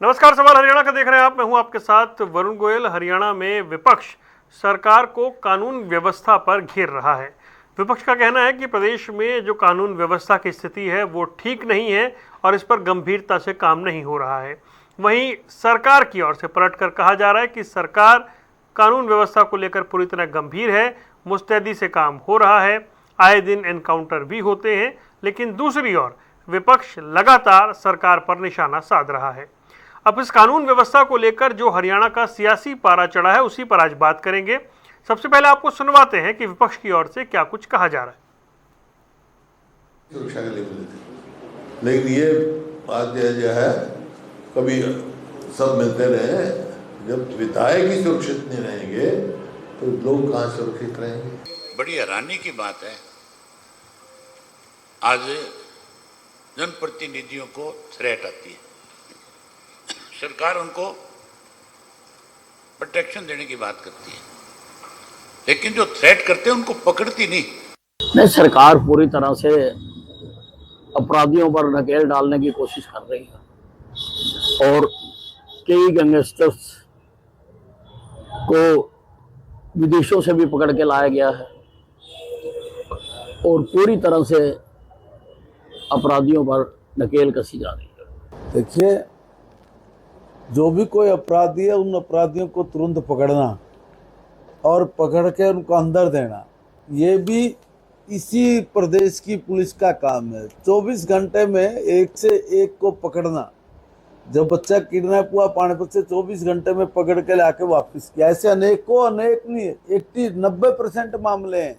नमस्कार, सवाल हरियाणा का देख रहे हैं आप। मैं हूं आपके साथ वरुण गोयल। हरियाणा में विपक्ष सरकार को कानून व्यवस्था पर घेर रहा है। विपक्ष का कहना है कि प्रदेश में जो कानून व्यवस्था की स्थिति है वो ठीक नहीं है और इस पर गंभीरता से काम नहीं हो रहा है। वहीं सरकार की ओर से पलटकर कहा जा रहा है कि सरकार कानून व्यवस्था को लेकर पूरी तरह गंभीर है, मुस्तैदी से काम हो रहा है, आए दिन एनकाउंटर भी होते हैं। लेकिन दूसरी ओर विपक्ष लगातार सरकार पर निशाना साध रहा है। अब इस कानून व्यवस्था को लेकर जो हरियाणा का सियासी पारा चढ़ा है उसी पर आज बात करेंगे। सबसे पहले आपको सुनवाते हैं कि विपक्ष की ओर से क्या कुछ कहा जा रहा है। सुरक्षा के लिए मिले थे, लेकिन ये बात जो है कभी सब मिलते रहे, जब विधायक ही सुरक्षित नहीं रहेंगे तो लोग कहाँ सुरक्षित रहेंगे। बड़ी हैरानी की बात है, आज जनप्रतिनिधियों को थ्रेट आती है, सरकार उनको प्रोटेक्शन देने की बात करती है, लेकिन जो थ्रेट करते हैं उनको पकड़ती नहीं। सरकार पूरी तरह से अपराधियों पर नकेल डालने की कोशिश कर रही है और कई गैंगस्टर्स को विदेशों से भी पकड़ के लाया गया है और पूरी तरह से अपराधियों पर नकेल कसी जा रही है। देखिए, जो भी कोई अपराधी है उन अपराधियों को तुरंत पकड़ना और पकड़ के उनको अंदर देना, ये भी इसी प्रदेश की पुलिस का काम है। 24 घंटे में एक से एक को पकड़ना। जब बच्चा किडनैप हुआ पानीपत से, 24 घंटे में पकड़ के लाके वापस किया। ऐसे अनेक नहीं, 90% मामले हैं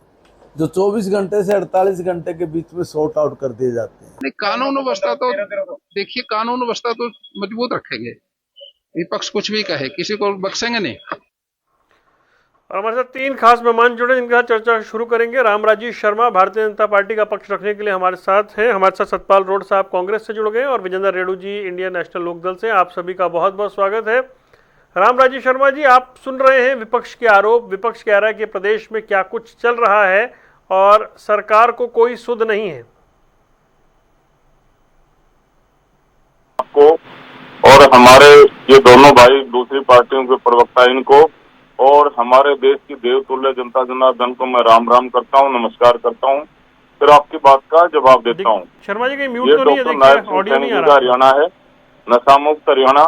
जो 24 घंटे से 48 घंटे के बीच में सॉर्ट आउट कर दिए जाते हैं। नहीं, कानून व्यवस्था तो देखिए, कानून व्यवस्था तो मजबूत रखेंगे। विपक्ष कुछ भी कहे, किसी को बख्शेंगे नहीं। और हमारे साथ तीन खास मेहमान जुड़े, जिनके साथ चर्चा शुरू करेंगे। रामराजेश शर्मा भारतीय जनता पार्टी का पक्ष रखने के लिए हमारे साथ हैं। हमारे साथ सतपाल रोड साहब कांग्रेस से जुड़ गए और विजेंद्र रेड्डू जी इंडियन नेशनल लोकदल से। आप सभी का बहुत बहुत स्वागत है। रामराजेश शर्मा जी, आप सुन रहे हैं विपक्ष के आरोप। विपक्ष कह रहा है कि प्रदेश में क्या कुछ चल रहा है और सरकार को कोई सुध नहीं है। आपको और हमारे ये दोनों भाई दूसरी पार्टियों के प्रवक्ता, इनको और हमारे देश की देवतुल्य जनता जनार्दन को मैं राम राम करता हूँ, नमस्कार करता हूँ, फिर आपकी बात का जवाब देता हूँ। शर्मा जी, म्यूट तो नहीं है, देखिए ऑडियो नहीं आ रहा। हरियाणा है, नशा मुक्त हरियाणा,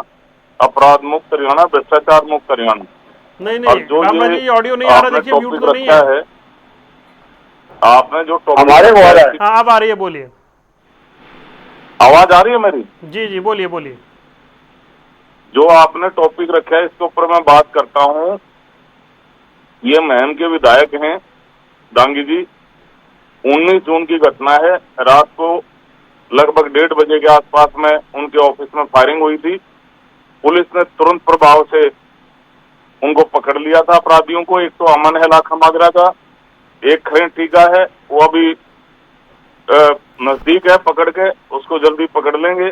अपराध मुक्त हरियाणा, भ्रष्टाचार मुक्त हरियाणा। नहीं, रामराज जी ऑडियो नहीं आ रहा, देखिए म्यूट तो नहीं है। आपने जो टॉपिक हाँ, अब आ रही है, बोलिए। आवाज आ रही है मेरी? जी, बोलिए। जो आपने टॉपिक रखा है इसके ऊपर मैं बात करता हूँ। ये महम के विधायक हैं दांगी जी। 19 जून की घटना है, रात को लगभग 1:30 बजे के आसपास में उनके ऑफिस में फायरिंग हुई थी। पुलिस ने तुरंत प्रभाव से उनको पकड़ लिया था, अपराधियों को। एक तो अमन है लाखा मागरा का, एक खरीन टीका है, वो अभी नजदीक है, पकड़ के उसको जल्दी पकड़ लेंगे।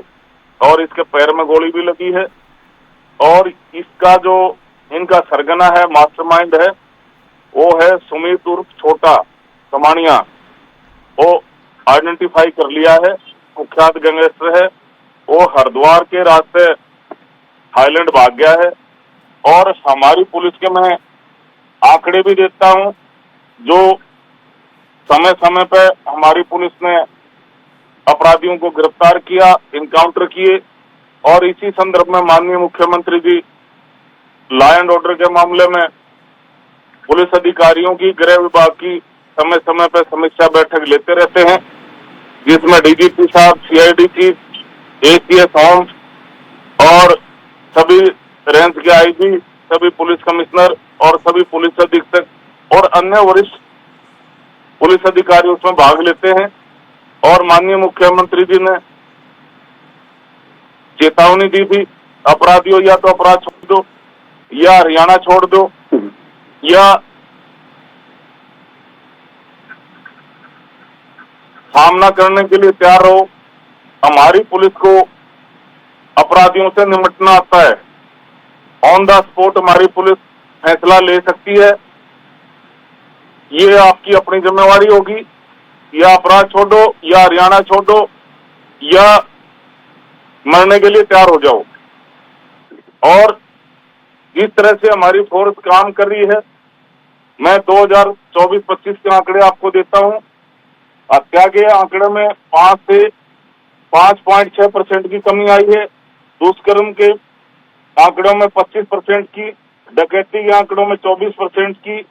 और इसके पैर में गोली भी लगी है। और इसका जो इनका सरगना है, मास्टरमाइंड है, वो है सुमित उर्फ छोटा कमानिया। वो आइडेंटिफाई कर लिया है, कुख्यात गैंगस्टर है। वो हरिद्वार के रास्ते थाईलैंड भाग गया है। और हमारी पुलिस के मैं आंकड़े भी देता हूं, जो समय समय पे हमारी पुलिस ने अपराधियों को गिरफ्तार किया, इनकाउंटर किए। और इसी संदर्भ में माननीय मुख्यमंत्री जी लॉ एंड ऑर्डर के मामले में पुलिस अधिकारियों की, गृह विभाग की समय समय पर समीक्षा बैठक लेते रहते हैं, जिसमें डीजीपी साहब, सीआईडी चीफ, एसीएस होम और सभी रेंज के आईजी, सभी पुलिस कमिश्नर और सभी पुलिस अधीक्षक और अन्य वरिष्ठ पुलिस अधिकारी उसमें भाग लेते हैं। और माननीय मुख्यमंत्री जी ने चेतावनी दी थी, अपराधियों या तो अपराध छोड़ दो या हरियाणा छोड़ दो या सामना करने के लिए तैयार रहो। हमारी पुलिस को अपराधियों से निपटना आता है। ऑन द स्पॉट हमारी पुलिस फैसला ले सकती है। ये आपकी अपनी जिम्मेवारी होगी, या अपराध छोड़ो या हरियाणा छोड़ो या मरने के लिए तैयार हो जाओ। और जिस तरह से हमारी फोर्स काम कर रही है, मैं 2024-25 के आंकड़े आपको देता हूं। हत्या के आंकड़े में 5 से 5.6% की कमी आई है, दुष्कर्म के आंकड़ों में 25% की, डकैती के आंकड़ों में 24% की,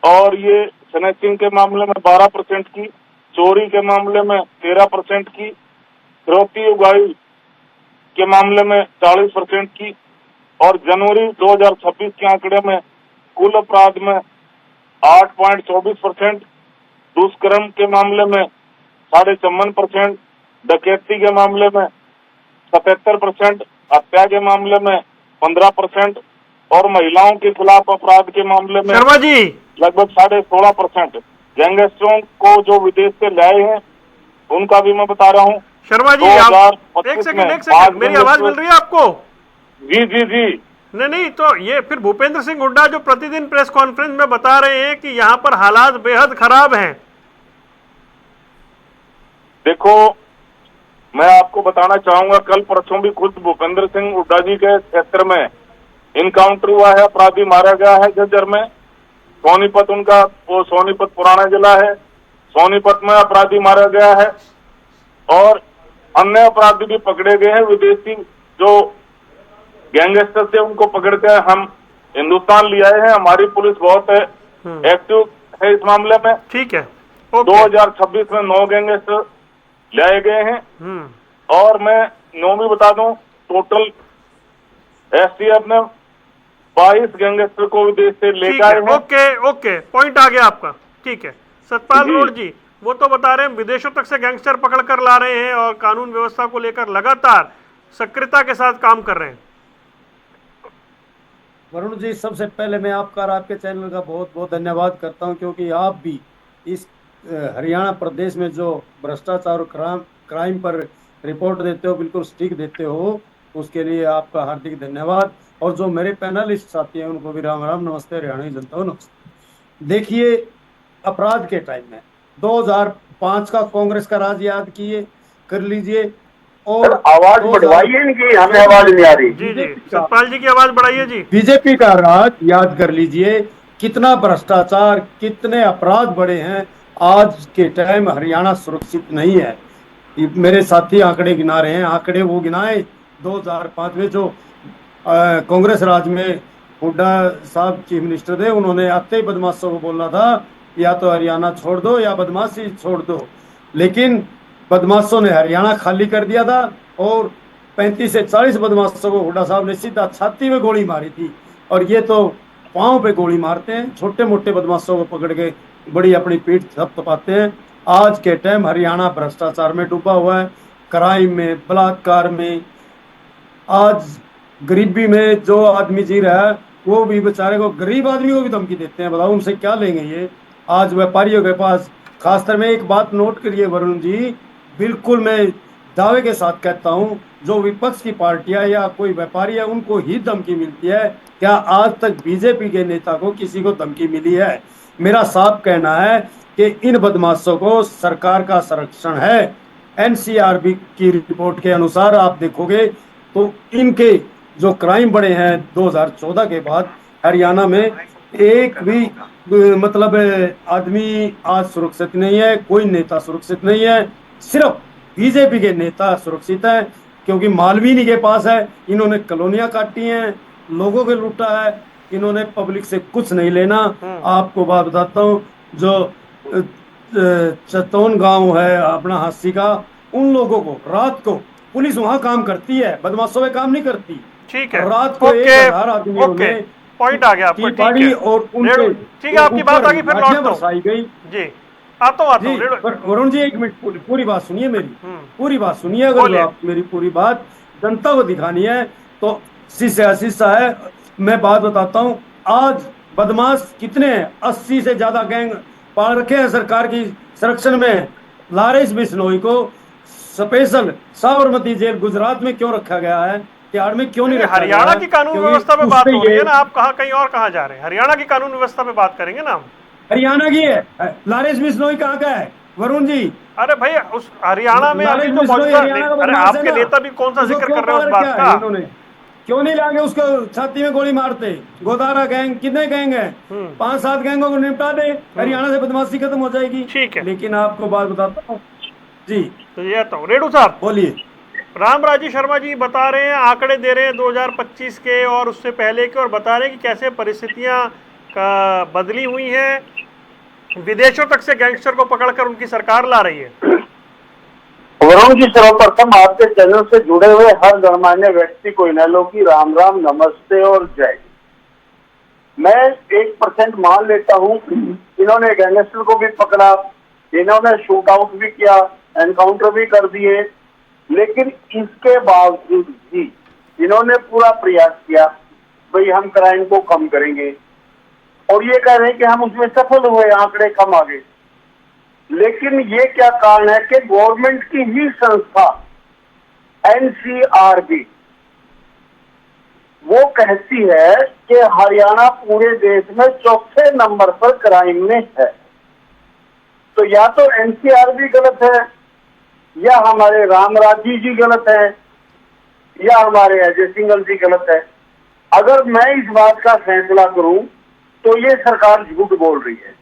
और ये स्नैचिंग के मामले में 12% की, चोरी के मामले में 13% की, फिरौती उगाही के मामले में 40% की, और जनवरी 2026 के आंकड़े में कुल अपराध में 8.24%, दुष्कर्म के मामले में 54.5%, डकैती के मामले में 77%, हत्या के मामले में 15% और महिलाओं के खिलाफ अपराध के मामले में शर्मा जी लगभग 16.5%। गैंगस्टरों को जो विदेश से लाए हैं उनका भी मैं बता रहा हूँ। शर्मा जी आप एक सेकंड मेरी आवाज मिल रही है आपको? जी जी जी। नहीं, तो ये फिर भूपेंद्र सिंह हुड्डा जो प्रतिदिन प्रेस कॉन्फ्रेंस में बता रहे हैं कि यहाँ पर हालात बेहद खराब हैं। देखो, मैं आपको बताना चाहूंगा, कल परसों भी खुद भूपेंद्र सिंह हुड्डा जी के क्षेत्र में इनकाउंटर हुआ है, अपराधी मारा गया है झज्जर में। सोनीपत उनका, वो सोनीपत पुराना जिला है, सोनीपत में अपराधी मारा गया है और अन्य अपराधी भी पकड़े गए हैं। विदेशी जो गैंगस्टर थे उनको पकड़ कर हम हिंदुस्तान ले आए हैं। हमारी पुलिस बहुत एक्टिव है इस मामले में। ठीक है। 2026 में 9 गैंगस्टर लाए गए हैं और मैं 9 भी बता दूं, टोटल एसटीएफ ने 22 गैंगस्टर को विदेश से लेकर आए हैं। ओके, पॉइंट आ गया आपका। ठीक है। सतपाल रोड जी वो तो बता रहे हैं विदेशों तक से गैंगस्टर पकड़ कर ला रहे हैं और कानून व्यवस्था को लेकर लगातार सक्रियता के साथ काम कर रहे हैं। वरुण जी, सबसे पहले मैं आपका और आपके चैनल का बहुत बहुत धन्यवाद करता हूं, क्योंकि आप भी इस हरियाणा प्रदेश में जो भ्रष्टाचार और क्राइम पर रिपोर्ट देते हो, बिल्कुल स्टिक देते हो, उसके लिए आपका हार्दिक धन्यवाद। और जो मेरे पैनलिस्ट साथी हैं उनको भी राम राम, नमस्ते हरियाणवी जनता को नमस्ते। देखिए, अपराध के टाइम में 2005 का कांग्रेस का राज याद कर लीजिए और आवाज बढ़वाइए इनकी, हमें आवाज नहीं आ रही। जी सतपाल जी की आवाज बढ़ाइए जी। बीजेपी का राज याद कर लीजिए, कितना भ्रष्टाचार, कितने अपराध बढ़े हैं। आज के टाइम हरियाणा सुरक्षित नहीं है। मेरे साथी आंकड़े गिना रहे हैं, आंकड़े वो गिनाए 2005 में जो कांग्रेस राज में हुड्डा साहब चीफ मिनिस्टर थे, उन्होंने आते ही बदमाशों को बोलना था या तो हरियाणा छोड़ दो या बदमाशी छोड़ दो, लेकिन बदमाशों ने हरियाणा खाली कर दिया था और 35 से 40 बदमाशों को हुड्डा साहब ने सीधा छाती में गोली मारी थी। और ये तो पांव पे गोली मारते हैं, छोटे मोटे बदमाशों को पकड़ के बड़ी अपनी पीठ थपथपाते हैं। आज के टाइम हरियाणा भ्रष्टाचार में डूबा हुआ है, क्राइम में, बलात्कार में। आज गरीबी में जो आदमी जी रहा है वो भी बेचारे को, गरीब आदमी को भी धमकी देते हैं। बताओ उनसे क्या लेंगे ये। आज व्यापारियों के पास, खासकर में एक बात नोट करिए वरुण जी, बिल्कुल मैं दावे के साथ कहता हूं, जो विपक्ष की पार्टियां या कोई व्यापारी है उनको ही धमकी मिलती है। क्या आज तक बीजेपी के नेता को किसी को धमकी मिली है? मेरा साफ कहना है कि इन बदमाशों को सरकार का संरक्षण है। एनसीआरबी की रिपोर्ट के अनुसार आप देखोगे तो इनके जो क्राइम बढ़े हैं 2014 के बाद हरियाणा में, एक भी मतलब आदमी आज सुरक्षित नहीं है, कोई नेता सुरक्षित नहीं है। सिर्फ बीजेपी के नेता सुरक्षित है, क्योंकि मालवीनी के पास है, इन्होंने कॉलोनियां काटी हैं, लोगों के लूटा है, इन्होंने पब्लिक से कुछ नहीं लेना। आपको बात बताता हूँ, जो चतौन गांव है अपना हासी का, उन लोगों को रात को पुलिस वहां काम करती है, बदमाशों पे काम नहीं करती। ठीक है। रात को 1000 आदमियों ने पॉइंट आ गया आपको। ठीक है और उनके, ठीक है, आपकी बात आ गई, फिर लौटता हूं गई जी। आता हूं। वरुण जी एक मिनट, पूरी बात सुनिए मेरी, पूरी बात सुनिए। अगर आप मेरी पूरी बात जनता को दिखानी है तो शीशा है। मैं बात बताता हूँ, आज बदमाश कितने हैं, 80 से ज्यादा गैंग पाल रखे हैं सरकार की संरक्षण में। लारेंस बिश्नोई को स्पेशल साबरमती जेल गुजरात में क्यों रखा गया है, तिहाड़ में क्यों नहीं रखा? हरियाणा की कानून व्यवस्था पे बात हो रही है ना, आप कहीं और कहाँ जा रहे हैं? हरियाणा की कानून व्यवस्था पे बात करेंगे ना हम। हरियाणा की है, लारेंस बिश्नोई कहाँ का है वरुण जी? अरे भाई, उस हरियाणा में अभी तो मौजूदा, अरे आपके नेता भी कौन सा जिक्र कर रहे हैं उस बात का? क्यों नहीं लागे उसको छाती में गोली मारते? गोदारा गैंग, कितने गैंग हैं? 5-7 गैंगों को निपटा दे, हरियाणा से बदमाशी खत्म हो जाएगी। ठीक है। लेकिन आपको बात बताता हूँ जी, तो ये आता हूँ, रेणु साहब बोलिए। रामराजी शर्मा जी बता रहे हैं, आंकड़े दे रहे हैं 2025 के और उससे पहले के, और बता रहे हैं कि कैसे परिस्थितियां का बदली हुई हैं, विदेशों तक से गैंगस्टर को पकड़कर उनकी सरकार ला रही है। वरुण जी, सर्वप्रथम आपके चैनल से जुड़े हुए हर गणमान्य व्यक्ति को इनेलो की राम राम, नमस्ते और जय। मैं 1% मान लेता हूँ, इन्होंने गैंगस्टर को भी पकड़ा, इन्होंने शूट आउट भी किया, एनकाउंटर भी कर दिए, लेकिन इसके बावजूद भी इन्होंने पूरा प्रयास किया भाई हम क्राइम को कम करेंगे, और ये कह रहे हैं कि हम उसमें सफल हुए, आंकड़े कम आ गए। लेकिन ये क्या कारण है कि गवर्नमेंट की ही संस्था एनसीआरबी वो कहती है कि हरियाणा पूरे देश में चौथे नंबर पर क्राइम में है। तो या तो एनसीआरबी गलत है, या हमारे रामराजी जी गलत है, या हमारे अजय सिंघल जी गलत है। अगर मैं इस बात का फैसला करूं तो ये सरकार झूठ बोल रही है,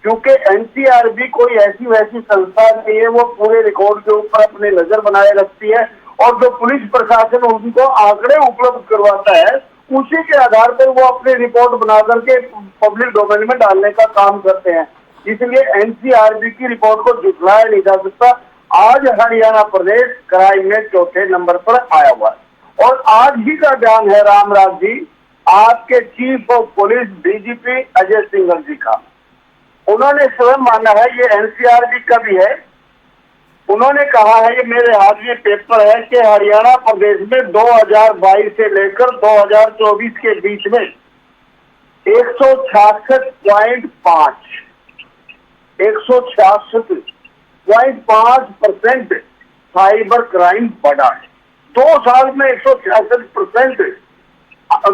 क्योंकि एनसीआरबी कोई ऐसी वैसी संस्था नहीं है, वो पूरे रिकॉर्ड के ऊपर अपनी नजर बनाए रखती है, और जो पुलिस प्रशासन उनको आंकड़े उपलब्ध करवाता है उसी के आधार पर वो अपनी रिपोर्ट बना करके पब्लिक डोमेन में डालने का काम करते हैं। इसलिए एनसीआरबी की रिपोर्ट को झुठलाया नहीं जा सकता। आज हरियाणा प्रदेश क्राइम में चौथे नंबर पर आया हुआ है, और आज ही का बयान है रामराज जी, आपके chief of police DGP Ajay Singhal ji का। उन्होंने स्वयं माना है, ये एनसीआरबी का भी है, उन्होंने कहा है, ये मेरे हाथ में पेपर है, कि हरियाणा प्रदेश में 2022 से लेकर 2024 के बीच में 166.5% साइबर क्राइम बढ़ा है। 2 साल में 166%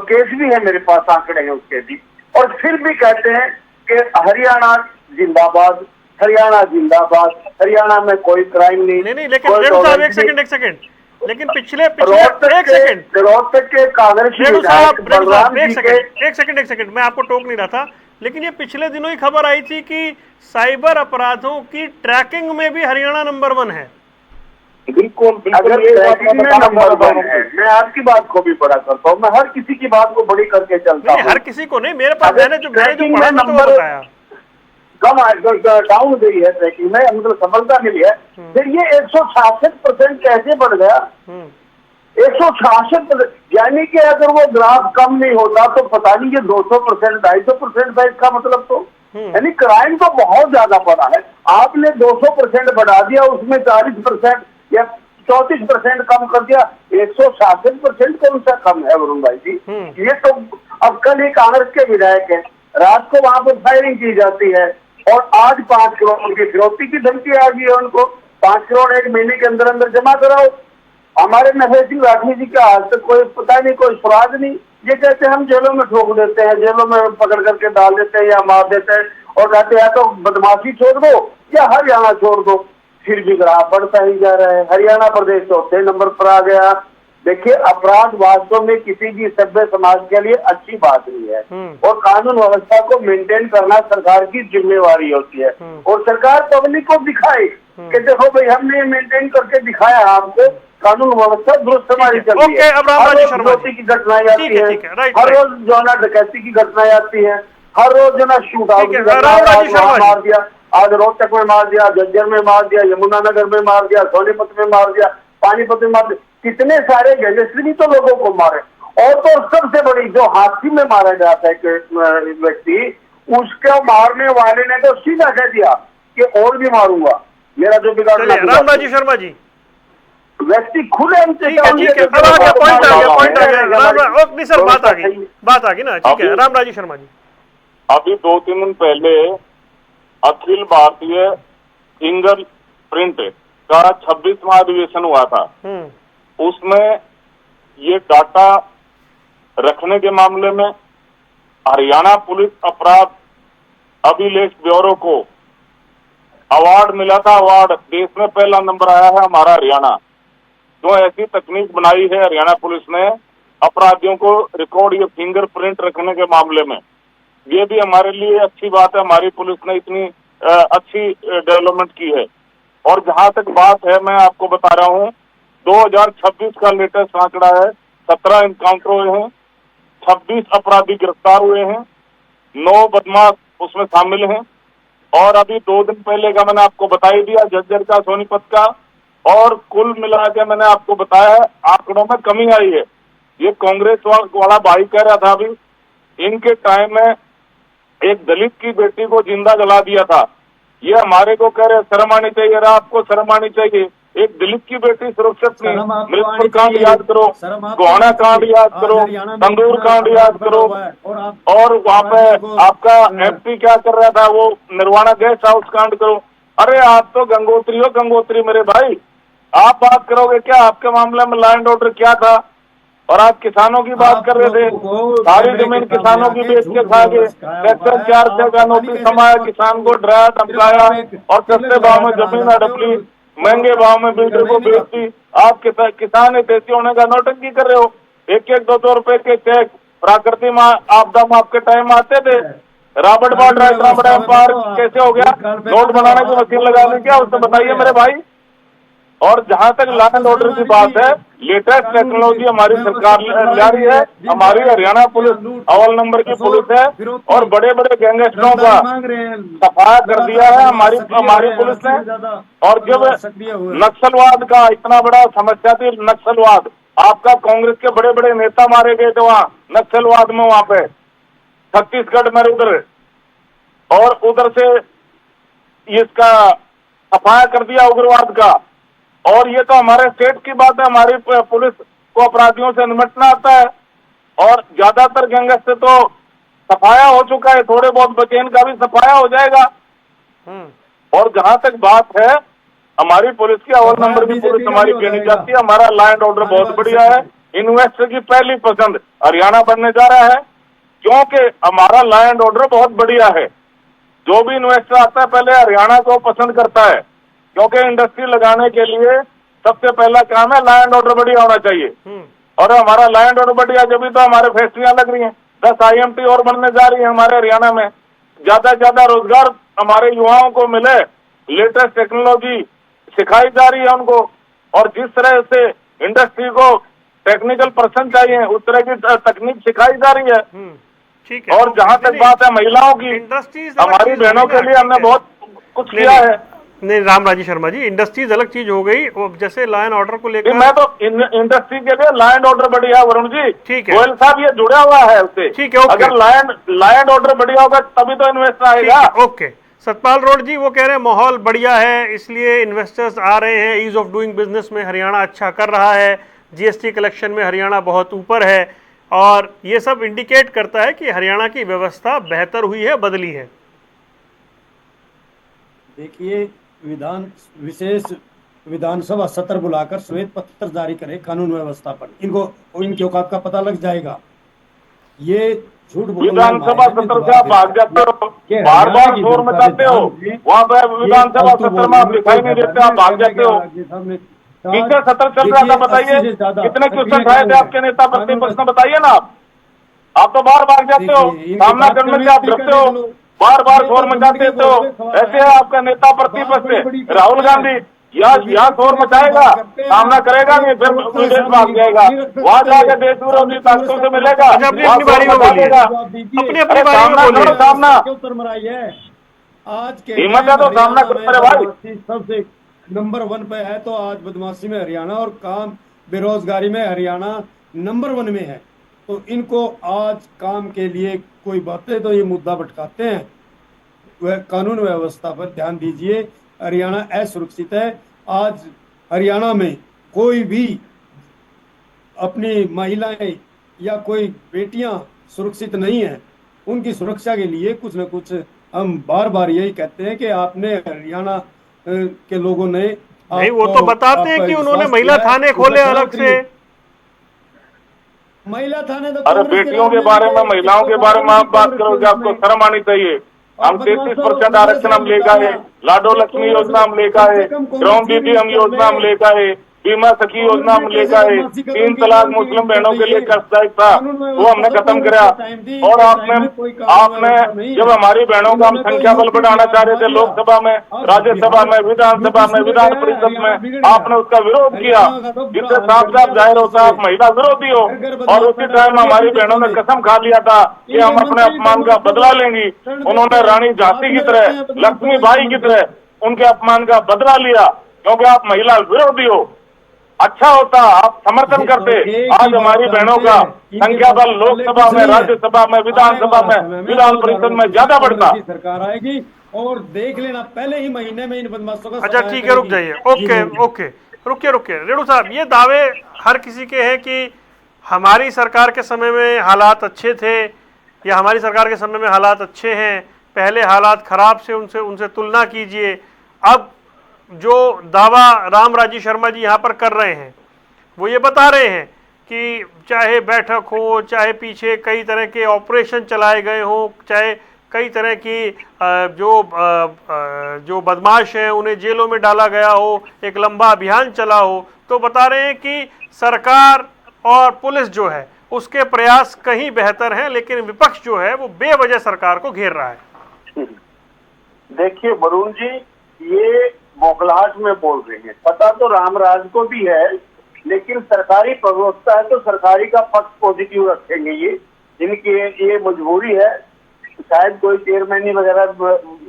केस भी है, मेरे पास आंकड़े हैं उसके भी। और फिर भी कहते हैं कि हरियाणा जिंदाबाद, हरियाणा जिंदाबाद, हरियाणा में कोई क्राइम नहीं। नहीं, लेकिन रेणु साहब एक सेकंड, लेकिन पिछले एक सेकंड मैं आपको टोक नहीं रहा था, लेकिन ये पिछले दिनों ही खबर आई थी कि साइबर अपराधों की ट्रैकिंग में भी हरियाणा नंबर 1 है। बिल्कुल, अगर ट्रैकिंग में नंबर 1 है, मैं आपकी बात को भी बड़ा करता हूँ, मैं हर किसी की बात को बड़ी करके चलता हूँ। हर किसी को नहीं, मेरे पास मैंने जो पढ़ा नंबर बताया कम डाउन गई है ट्रैकिंग में, मतलब सफलता मिली है। फिर ये 166% कैसे बढ़ गया? 166%, यानी कि अगर वो ग्राफ कम नहीं होता तो पता नहीं ये 200%, 250% था इसका मतलब। तो यानी क्राइम तो बहुत ज्यादा बढ़ा है। आपने 200% बढ़ा दिया, उसमें 40% या 34% कम कर दिया, 166% कौन सा कम है वरुण भाई जी? ये तो अब कल ही कांग्रेस के विधायक है, रात को वहां पर फायरिंग की जाती है, और आज 5 करोड़ की फिरौती की धमकी आ गई है उनको। 5 करोड़ 1 महीने के अंदर अंदर जमा कराओ। हमारे नफे सिंह राठी जी का आज तक कोई पता नहीं, कोई अपराध नहीं। ये कहते हैं हम जेलों में ठोक देते हैं, जेलों में पकड़ करके डाल देते हैं या मार देते हैं, और कहते हैं तो बदमाशी छोड़ दो या हरियाणा छोड़ दो। फिर भी ग्राफ बढ़ता ही जा रहा है। हरियाणा प्रदेश चौथे नंबर पर आ गया। देखिए, अपराध वास्तव में किसी भी सभ्य समाज के लिए अच्छी बात नहीं है, और कानून व्यवस्था को मेंटेन करना सरकार की जिम्मेवारी होती है, और सरकार पब्लिक को दिखाए कि देखो भाई हमने मेंटेन करके दिखाया आपको, कानून व्यवस्था दुरुस्त हमारी चलती है। हर रोज चोरी की घटनाएं आती है, हर रोज जो है ना डकैती की घटनाएं आती है, हर रोज जो ना शूट आउट की घटनाएं, मार दिया, आज रोहतक में मार दिया, झज्जर में मार दिया, यमुनानगर में मार दिया, सोनीपत में मार दिया, पानीपत में मार दिया, कितने सारे गैंगस्टर भी तो लोगों को मारे। और तो सबसे बड़ी जो हाथी में मारा जाता है व्यक्ति, उसको मारने वाले ने तो सीधा कह दिया कि और भी मारूंगा, मेरा जो बिगाड़ना। रामराजी शर्मा जी, व्यक्ति खुले पॉइंट आ गया सर, बात आ गई ना। ठीक है, रामराजी शर्मा जी, अभी 2-3 दिन पहले अखिल भारतीय सिंगल प्रिंट का 26वां अधिवेशन हुआ था। उसमें ये डाटा रखने के मामले में हरियाणा पुलिस अपराध अभिलेख ब्यूरो को अवार्ड मिला था। अवार्ड देश में पहला नंबर आया है हमारा हरियाणा। जो ऐसी तकनीक बनाई है हरियाणा पुलिस ने अपराधियों को रिकॉर्ड ये फिंगरप्रिंट रखने के मामले में, ये भी हमारे लिए अच्छी बात है। हमारी पुलिस ने इतनी अच्छी डेवलपमेंट की है। और जहां तक बात है, मैं आपको बता रहा हूं, 2026 का लेटेस्ट आंकड़ा है, 17 इनकाउंटर हुए हैं, 26 अपराधी गिरफ्तार हुए हैं, 9 बदमाश उसमें शामिल हैं। और अभी 2 दिन पहले का मैंने आपको बता ही दिया, झज्जर का, सोनीपत का, और कुल मिला के मैंने आपको बताया है, आंकड़ों में कमी आई है। ये कांग्रेस वाला भाई कह रहा था अभी, इनके टाइम में एक दलित की बेटी को जिंदा जला दिया था। ये हमारे को कह रहे शर्म आनी चाहिए, आपको शर्म आनी चाहिए। एक दलित की बेटी सुरक्षित नहीं। मृत्यु कांड याद करो, गोहाना कांड याद करो, तंदूर कांड याद करो, और वहाँ पे आपका एमपी क्या कर रहा था, वो निर्वाणा गेस्ट हाउस कांड करो। अरे आप तो गंगोत्री हो, गंगोत्री मेरे भाई, आप बात करोगे क्या? आपके मामले में लॉ एंड ऑर्डर क्या था? और आप किसानों की बात कर रहे थे, सारी जमीन किसानों की बेच के खा गए, सेक्टर 4 का नोटिस समाया, किसान को डराया धमकाया, और सस्ते भाव में जमीन हड़प ली, महंगे भाव में बिल्डर को बेच दी। आप किसान हितैषी होने का नौटंकी कर रहे हो। 1-1, 2-2 रुपए के चेक प्राकृतिक आपदा में आपके टाइम आते थे। रॉबर्ट वाड्रा डैम पार्क कैसे हो गया? नोट बनाने की मशीन लगाने क्या, उससे बताइए मेरे भाई। और जहां तक लॉ एंड ऑर्डर की बात है, लेटेस्ट टेक्नोलॉजी हमारी सरकार ला रही है। हमारी हरियाणा पुलिस अव्वल नंबर की पुलिस है, और बड़े बड़े गैंगस्टरों का सफाया कर दिया है हमारी पुलिस ने। और जब नक्सलवाद का इतना बड़ा समस्या थी, नक्सलवाद, आपका कांग्रेस के बड़े बड़े नेता मारे गए थे वहाँ नक्सलवाद में, वहाँ पे छत्तीसगढ़ में उधर, और उधर से इसका सफाया कर दिया उग्रवाद का। और ये तो हमारे स्टेट की बात है, हमारी पुलिस को अपराधियों से निपटना आता है, और ज्यादातर गैंगस्टर तो सफाया हो चुका है, थोड़े बहुत बचे, इनका भी सफाया हो जाएगा। और जहां तक बात है, हमारी पुलिस की अव्वल नंबर की पुलिस हमारी गिनी जाती है। हमारा लॉ एंड ऑर्डर बहुत बढ़िया है। इन्वेस्टर की पहली पसंद हरियाणा बनने जा रहा है, क्योंकि हमारा लॉ एंड ऑर्डर बहुत बढ़िया है। जो भी इन्वेस्टर आता है पहले हरियाणा को पसंद करता है, क्योंकि इंडस्ट्री लगाने के लिए सबसे पहला काम है लॉ एंड ऑर्डर बढ़िया होना चाहिए। और हमारा लॉ एंड ऑर्डर बढ़िया, जब भी तो हमारे फैक्ट्रियां लग रही हैं, 10 IMT और बनने जा रही है हमारे हरियाणा में। ज्यादा से ज्यादा रोजगार हमारे युवाओं को मिले, लेटेस्ट टेक्नोलॉजी सिखाई जा रही है उनको, और जिस तरह से इंडस्ट्री को टेक्निकल पर्सन चाहिए, उस तरह की तकनीक सिखाई जा रही है। ठीक है। और जहां तक बात है महिलाओं की, हमारी बहनों के लिए हमने बहुत कुछ किया है। नहीं रामराजी शर्मा जी, इंडस्ट्रीज अलग चीज हो गई, जैसे लॉ एंड ऑर्डर को लेकर मैं तो इंडस्ट्री के लिए लॉ एंड ऑर्डर बढ़िया, वरुण जी। ठीक है, गोयल साहब ये जुड़ा हुआ है उससे। ठीक है, अगर लॉ एंड ऑर्डर बढ़िया होगा तभी तो इन्वेस्टर आएगा। ओके। सतपाल रोड जी वो कह रहे हैं माहौल बढ़िया है, इसलिए इन्वेस्टर्स आ रहे हैं, ईज ऑफ डूइंग बिजनेस में हरियाणा अच्छा कर रहा है, GST कलेक्शन में हरियाणा बहुत ऊपर है, और ये सब इंडिकेट करता है कि हरियाणा की व्यवस्था बेहतर हुई है, बदली है। देखिए, विशेष विधानसभा सत्र बुलाकर श्वेत पत्र जारी करे कानून व्यवस्था पर, इनकी औकात का पता लग जाएगा। ये झूठ विधानसभा सत्र से आप भाग जाते हो, बार बार शोर मचाते हो, वहाँ पे विधानसभा सत्र में आप दिखाई नहीं देते, आप भाग जाते हो। पीछे सत्र चल रहा था, बताइए कितने क्वेश्चन आए थे आपके नेता प्रतिपक्ष ने, बताइए ना। आप तो बार भाग जाते हो, सामना करने से आप डरते हो, बार बार शोर मचाते हो। ऐसे है आपका नेता प्रतिपक्ष राहुल गांधी, यहाँ शोर मचाएगा, सामना करेगा नहीं, फिर विदेश भाग जाएगा, वहाँ जाके देश विरोधी ताकतों से मिलेगा, अपनी बारी में बोलिएगा, अपने सामना करो, सामना आज के हिम्मत है तो सामना करो मेरे भाई। सबसे नंबर 1 पे है, तो आज बदमाशी में हरियाणा और काम बेरोजगारी में हरियाणा नंबर 1 में है। तो इनको आज काम के लिए कोई बातें तो ये मुद्दा भटकाते हैं, वह कानून व्यवस्था पर ध्यान दीजिए। हरियाणा असुरक्षित है। आज हरियाणा में कोई भी अपनी महिलाएं या कोई बेटियां सुरक्षित नहीं है। उनकी सुरक्षा के लिए कुछ न कुछ हम बार बार यही कहते हैं कि आपने हरियाणा के लोगों ने नहीं, वो तो बताते हैं कि उन्होंने महिला थाने खोले अलग से। महिला थाने तो अरे बेटियों के बारे में, महिलाओं के बारे में आप बात करोगे, आपको शर्म आनी चाहिए। हम 33% आरक्षण हम लेकर आए, लाडो लक्ष्मी योजना हम लेकर आए, ग्राम दीदी हम योजना हम लेकर आए, बीमा सखी योजना मिलेगा है, 3 तलाक मुस्लिम बहनों के लिए कर्जदायक था, वो हमने खत्म करा। और आपने जब हमारी बहनों का हम संख्या बल बढ़ाना चाह रहे थे लोकसभा में, राज्यसभा में, विधानसभा में, विधान परिषद में, आपने उसका विरोध किया, जिससे साफ साफ जाहिर होता है आप महिला विरोधी हो। और उसी टाइम हमारी बहनों ने कसम खा लिया था कि हम अपने अपमान का बदला लेंगी। उन्होंने रानी झांसी की तरह, लक्ष्मीबाई की तरह उनके अपमान का बदला लिया, क्योंकि आप महिला विरोधी हो। अच्छा होता आप समर्थन करते, आज हमारी बहनों का संख्या बल लोकसभा में, राज्यसभा में, विधानसभा में, विधान परिषद में ज्यादा बढ़ता। सरकार आएगी और देख लेना पहले ही महीने में इन बदमाशों का। अच्छा ठीक है, रुक जाइए। ओके, रुकिए रेणु साहब, ये दावे हर किसी के हैं कि हमारी सरकार के समय में हालात अच्छे थे या हमारी सरकार के समय में हालात अच्छे हैं, पहले हालात खराब से उनसे तुलना कीजिए। अब जो दावा रामराजी शर्मा जी यहाँ पर कर रहे हैं वो ये बता रहे हैं कि चाहे बैठक हो, चाहे पीछे कई तरह के ऑपरेशन चलाए गए हों, चाहे कई तरह की जो बदमाश हैं उन्हें जेलों में डाला गया हो, एक लंबा अभियान चला हो, तो बता रहे हैं कि सरकार और पुलिस जो है उसके प्रयास कहीं बेहतर हैं, लेकिन विपक्ष जो है वो बेवजह सरकार को घेर रहा है। देखिए वरुण जी, ये बौखलाहट में बोल रहे हैं, पता तो रामराज को भी है, लेकिन सरकारी प्रवक्ता है तो सरकारी का पक्ष पॉजिटिव रखेंगे। ये इनकी ये मजबूरी है, शायद कोई चेयरमैनी वगैरह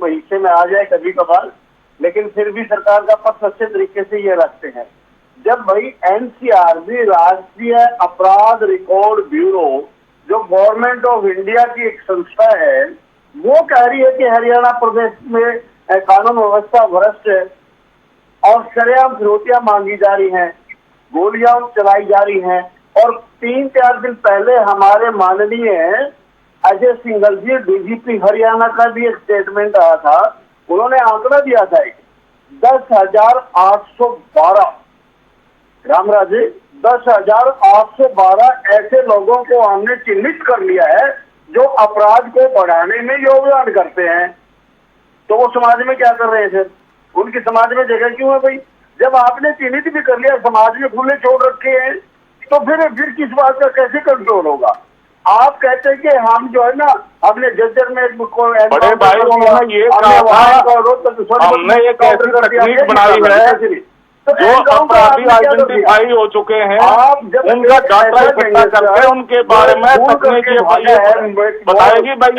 हिस्से में आ जाए कभी कभार, लेकिन फिर भी सरकार का पक्ष अच्छे तरीके से ये रखते हैं। जब भाई एनसीआरबी, राष्ट्रीय अपराध रिकॉर्ड ब्यूरो, जो गवर्नमेंट ऑफ इंडिया की एक संस्था है, वो कह रही है कि हरियाणा प्रदेश में कानून व्यवस्था भ्रष्ट है और सरेआम फिरौतियां मांगी जा रही हैं, गोलियां चलाई जा रही हैं, और 3-4 दिन पहले हमारे माननीय अजय सिंघल जी डीजीपी हरियाणा का भी एक स्टेटमेंट आया था। उन्होंने आंकड़ा दिया था 10,812 रामराज, 10,812 ऐसे लोगों को हमने चिन्हित कर लिया है जो अपराध को बढ़ाने में योगदान करते हैं। तो वो समाज में क्या कर रहे हैं फिर? उनकी समाज में जगह क्यों है भाई? जब आपने चिन्हित भी कर लिया, समाज में खुले छोड़ रखे हैं, तो फिर किस बात का कैसे कंट्रोल होगा? आप कहते हैं कि हम जो है ना अपने जज्जर में बड़े भाई उन्होंने ये कहा, हमने एक ऐसी तकनीक बनाई है जो अपराधी आइडेंटिफाई हो चुके हैं, उनका डाटा इकट्ठा करके उनके बारे में तकनीकी बताएगी भाई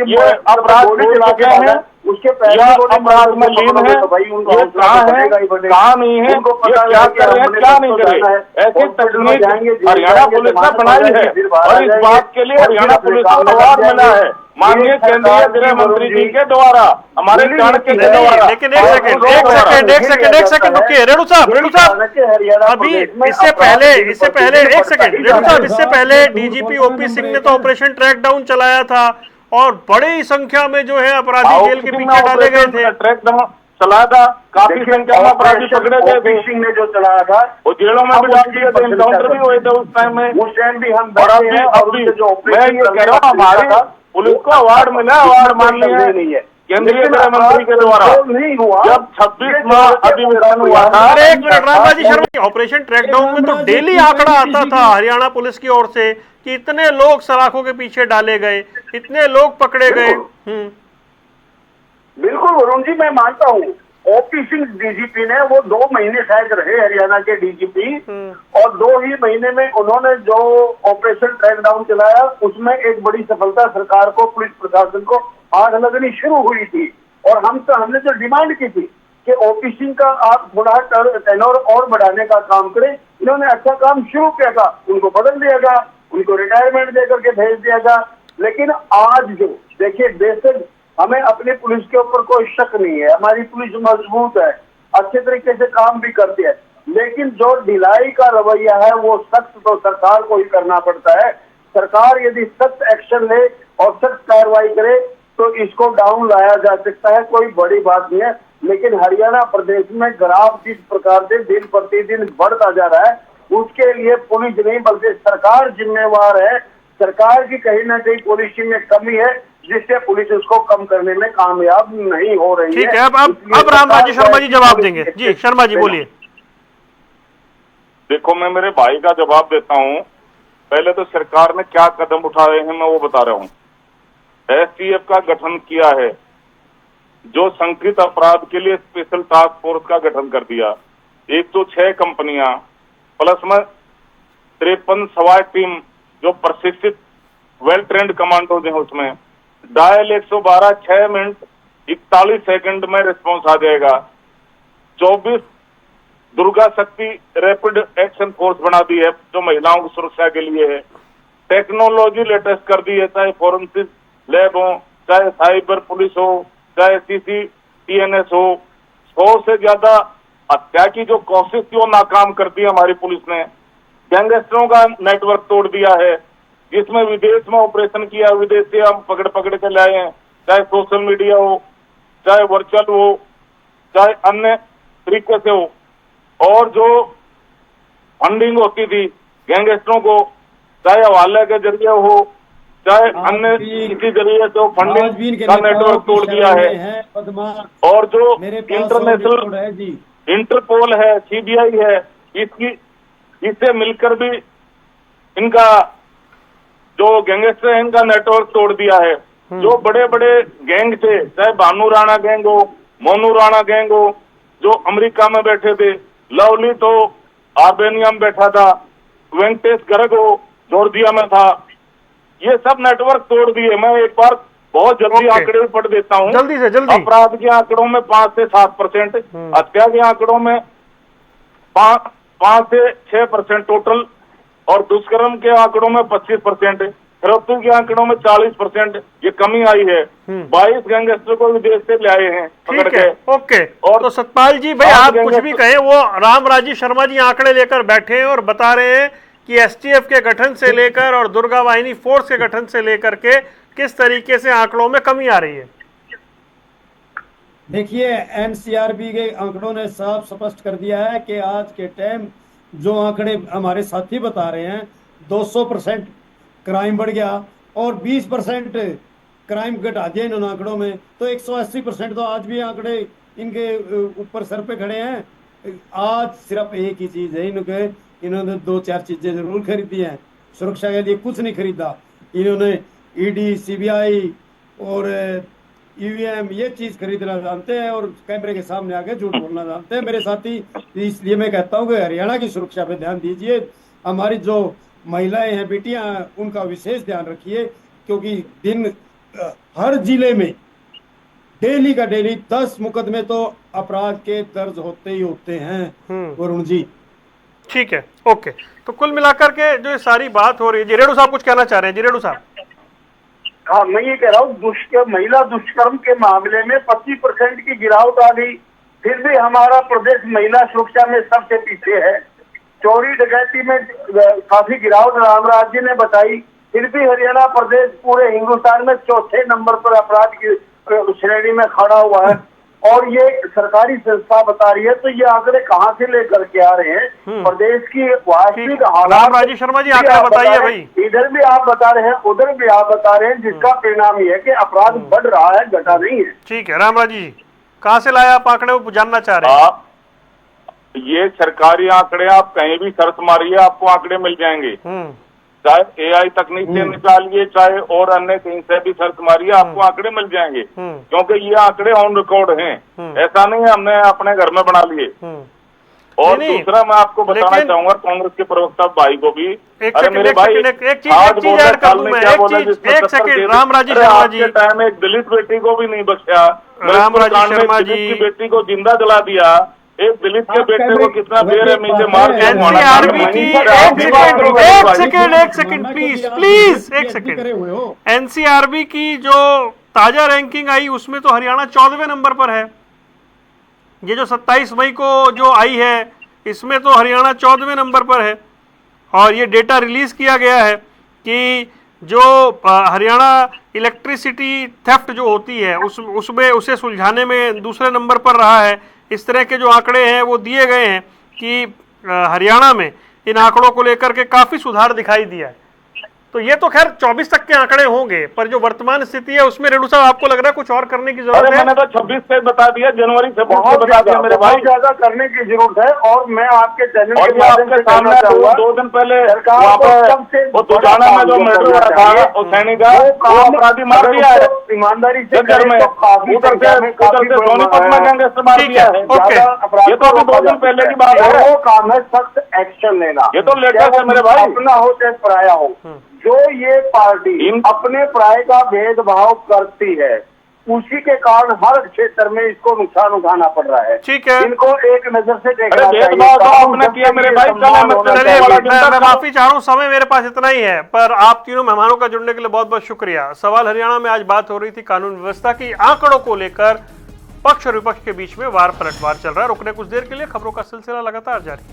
ये अपराध में चुके हैं, उसके पहले अपराध में लीन है, ये कहाँ है, कहाँ नहीं है, ये क्या कर रहे हैं, क्या नहीं कर रहे। ऐसी तकनीक हरियाणा पुलिस ने बनाई है और इस बात के लिए हरियाणा पुलिस को अवार्ड मिला है माननीय केंद्रीय गृह मंत्री जी के द्वारा, हमारे चाणक्य के द्वारा। लेकिन एक सेकंड रुकिए रेणु साहब, अभी इससे पहले एक सेकंड रेणु साहब, इससे पहले डीजीपी ओपी सिंह ने तो ऑपरेशन ट्रैक डाउन चलाया था और बड़ी संख्या में जो है अपराधी जेल के पीछे डाले गए थे। ट्रैक डाउन चलाया था, काफी संख्या में अपराधी पकड़े गए थे। सिंह ने जो चलाया था वो जेलों में भी डाल दिए थे, एनकाउंटर भी हुए थे उस टाइम में। उस टाइम भी हम और अभी मैं ये कह रहा हूँ हमारी पुलिस को अवार्ड मिला, अवार्ड मान लिया नहीं है केंद्रीय गृह मंत्री के द्वारा। जब 26 माह अधिवेशन हुआ था, एक minute Ramraji Sharma, operation track down में तो डेली आंकड़ा आता था हरियाणा पुलिस की ओर से कि इतने लोग सलाखों के पीछे डाले गए, इतने लोग पकड़े गए। बिल्कुल वरुण जी, मैं मानता हूँ ओपी सिंह डीजीपी ने, वो 2 महीने शायद रहे हरियाणा के डीजीपी, और 2 ही महीने में उन्होंने जो ऑपरेशन ट्रैक डाउन चलाया उसमें एक बड़ी सफलता सरकार को, पुलिस प्रशासन को आग लगनी शुरू हुई थी। और हमने जो डिमांड की थी कि ओपी सिंह का आप थोड़ा टेनोर और बढ़ाने का काम करें, इन्होंने अच्छा काम शुरू किया था, उनको बदल दिया गया, उनको रिटायरमेंट दे करके भेज दिया गया। लेकिन आज जो देखिए, बेशक हमें अपनी पुलिस के ऊपर कोई शक नहीं है, हमारी पुलिस मजबूत है, अच्छे तरीके से काम भी करती है, लेकिन जो ढिलाई का रवैया है वो सख्त तो सरकार को ही करना पड़ता है। सरकार यदि सख्त एक्शन ले और सख्त कार्रवाई करे तो इसको डाउन लाया जा सकता है, कोई बड़ी बात नहीं है। लेकिन हरियाणा प्रदेश में ग्राफ जिस प्रकार से दिन प्रतिदिन बढ़ता जा रहा है, उसके लिए पुलिस नहीं बल्कि सरकार जिम्मेवार है। सरकार की कहीं ना कहीं पॉलिसी में कमी है, जिससे पुलिस उसको कम करने में कामयाब नहीं हो रही है। ठीक है, अब रामराजी शर्मा जी जवाब देंगे। जी शर्मा जी बोलिए। देखो, मैं मेरे भाई का जवाब देता हूं। पहले तो सरकार ने क्या कदम उठाए हैं मैं वो बता रहा हूं। एसटीएफ का गठन किया है, जो संगठित अपराध के लिए स्पेशल टास्क फोर्स का गठन कर दिया। 106 कंपनियां प्लस में 53 सवाई टीम जो प्रशिक्षित वेल ट्रेंड कमांडो हैं, उसमें डायल 112 6 मिनट 41 सेकंड में रिस्पॉन्स आ जाएगा। 24 दुर्गा शक्ति रैपिड एक्शन फोर्स बना दी है जो महिलाओं की सुरक्षा के लिए है। टेक्नोलॉजी लेटेस्ट कर दी है, चाहे फोरेंसिक लैब हो, चाहे साइबर पुलिस हो, चाहे CCTNS हो। 100 से ज्यादा हत्या की जो कोशिश थी वो नाकाम कर दी हमारी पुलिस ने। गैंगस्टरों का नेटवर्क तोड़ दिया है, जिसमें विदेश में ऑपरेशन किया, विदेश से हम पकड़ के लाए हैं, चाहे सोशल मीडिया हो, चाहे वर्चुअल हो, चाहे अन्य तरीके से हो। और जो फंडिंग होती थी गैंगस्टरों को, चाहे हवाले के जरिए हो, चाहे अन्य किसी जरिए से फंडिंग का नेटवर्क तोड़ दिया है। और जो इंटरनेशनल इंटरपोल है, CBI है, इससे मिलकर भी इनका जो गैंगस्टर है इनका नेटवर्क तोड़ दिया है। जो बड़े बड़े गैंग थे, चाहे भानु राणा गैंग हो, मोनू राणा गैंग हो, जो अमेरिका में बैठे थे, लवली तो आर्मेनिया में बैठा था, वेंकटेश गर्ग हो जॉर्जिया में था, ये सब नेटवर्क तोड़ दिए। मैं एक बार बहुत जल्दी आंकड़े भी पढ़ देता हूँ। जल्दी से जल्दी। अपराध के आंकड़ों में 5 से 7%, हत्या के आंकड़ों में 5 से 6% टोटल, और दुष्कर्म के आंकड़ों में 25%, फिरौती के आंकड़ों में 40% ये कमी आई है। 22 गैंगस्टर को विदेश से लाए हैं पकड़ के। ओके। और तो सतपाल जी भाई, आप कुछ भी कहें, वो रामराजी शर्मा जी आंकड़े लेकर बैठे हैं और बता रहे हैं कि STF के गठन से लेकर और दुर्गा वाहिनी फोर्स के गठन से लेकर के किस तरीके से आंकड़ों में कमी आ रही है। देखिए, NCRB के आंकड़ों ने साफ स्पष्ट कर दिया है कि आज के टाइम जो आंकड़े हमारे साथी बता रहे हैं, 200% क्राइम बढ़ गया और 20% क्राइम घटा दिया इन्होंने आंकड़ों में, तो 180% तो आज भी आंकड़े इनके ऊपर सर पे खड़े हैं। आज सिर्फ एक ही चीज है, इन्होंने 2-4 चीजें जरूर खरीदी हैं, सुरक्षा के लिए कुछ नहीं खरीदा। इन्होंने ED, CBI और EVM ये चीज खरीदना जानते हैं और कैमरे के सामने आके झूठ बोलना जानते हैं मेरे साथी। इसलिए मैं कहता हूँ कि हरियाणा की सुरक्षा पे ध्यान दीजिए, हमारी जो महिलाएं हैं, बेटियां हैं, उनका विशेष ध्यान रखिए, क्योंकि हर जिले में डेली का डेली 10 मुकदमे तो अपराध के दर्ज होते ही होते हैं वरुण जी। ठीक है, ओके। तो कुल मिलाकर के जो ये सारी बात हो रही है, रेणु साहब कुछ कहना चाह रहे हैं? जी रेणु साहब। हाँ, मैं ये कह रहा हूँ, महिला दुष्कर्म के मामले में 25% की गिरावट आ गई, फिर भी हमारा प्रदेश महिला सुरक्षा में सबसे पीछे है। चोरी डकैती में काफी गिरावट रामराज जी ने बताई, फिर भी हरियाणा प्रदेश पूरे हिंदुस्तान में 4थे नंबर पर अपराध की श्रेणी में खड़ा हुआ है। और ये सरकारी संस्था बता रही है, तो ये आंकड़े कहाँ से लेकर के आ रहे हैं? प्रदेश की वास्तविक हालात। रामराजी शर्मा जी आंकड़ा बताइए भाई। इधर भी आप बता रहे हैं, उधर भी आप बता रहे हैं, जिसका परिणाम ये है कि अपराध बढ़ रहा है, घटा नहीं है। ठीक है, रामराजी जी कहाँ से लाए आप आंकड़े, वो जानना चाह रहे हैं? ये सरकारी आंकड़े आप कहीं भी सर्च मारिए, आपको आंकड़े मिल जाएंगे। चाहे AI तकनीक से निकालिए, चाहे और अन्य कहीं से भी सर्च मारिए, आपको आंकड़े मिल जाएंगे, क्योंकि ये आंकड़े ऑन रिकॉर्ड हैं। ऐसा नहीं है हमने अपने घर में बना लिए। और दूसरा मैं आपको बताना चाहूंगा कांग्रेस के प्रवक्ता भाई को भी, अरे मेरे भाई एक चीज ऐड कर दूं मैं, एक सेकंड रामराजी शर्मा जी, टाइम एक दलित बेटी को भी नहीं बख्शा, रामराजी शर्मा जी की बेटी को जिंदा जला दिया, एक दलित के बेटे को कितना बेरहमी से मार दिया। NCRB की एक सेकंड प्लीज एक सेकंड। NCRB की जो ताजा रैंकिंग आई उसमें तो हरियाणा 14वें नंबर पर है। ये जो 27 मई को जो आई है इसमें तो हरियाणा 14वें नंबर पर है। और ये डेटा रिलीज किया गया है कि जो हरियाणा इलेक्ट्रिसिटी थेफ्ट जो होती है उसमें उसे सुलझाने में दूसरे नंबर पर रहा है। इस तरह के जो आंकड़े हैं वो दिए गए हैं कि हरियाणा में इन आंकड़ों को लेकर के काफ़ी सुधार दिखाई दिया है। तो ये तो खैर 24 तक के आंकड़े होंगे, पर जो वर्तमान स्थिति है उसमें रेणु साहब आपको लग रहा है कुछ और करने की जरूरत है? मैंने तो 26 से बता दिया, जनवरी से बता दिया मेरे भाई, ज्यादा करने की जरूरत है। और मैं आपके चैनल और के माध्यम से कहना चाहूंगा, 2 दिन पहले सरकार वो दुजाना में जो मेट्रो था वो सैनिक वो अपराधी मार दिया है ईमानदारी से जंगल में, उधर से सोनीपत में गैंगस्टर मार दिया है। ये तो अभी 2 दिन पहले की बात है। वो काम है सख्त एक्शन लेना। ये तो लेटेस्ट है मेरे भाई। अपना हो चाहे पराया हो, जो ये पार्टी अपने पराये का भेदभाव करती है उसी के कारण हर क्षेत्र में इसको नुकसान उठाना पड़ रहा है। ठीक है, इनको एक नजर से देखना भेदभाव तो आपने किया मेरे भाई। चलिए मैं माफी चाह रहा हूँ, समय मेरे पास इतना ही है, पर आप तीनों मेहमानों का जुड़ने के लिए बहुत बहुत शुक्रिया। सवाल हरियाणा में आज बात हो रही थी कानून व्यवस्था की, आंकड़ों को लेकर पक्ष और विपक्ष के बीच में वार पलटवार चल रहा है। रुकने कुछ देर के लिए, खबरों का सिलसिला लगातार जारी।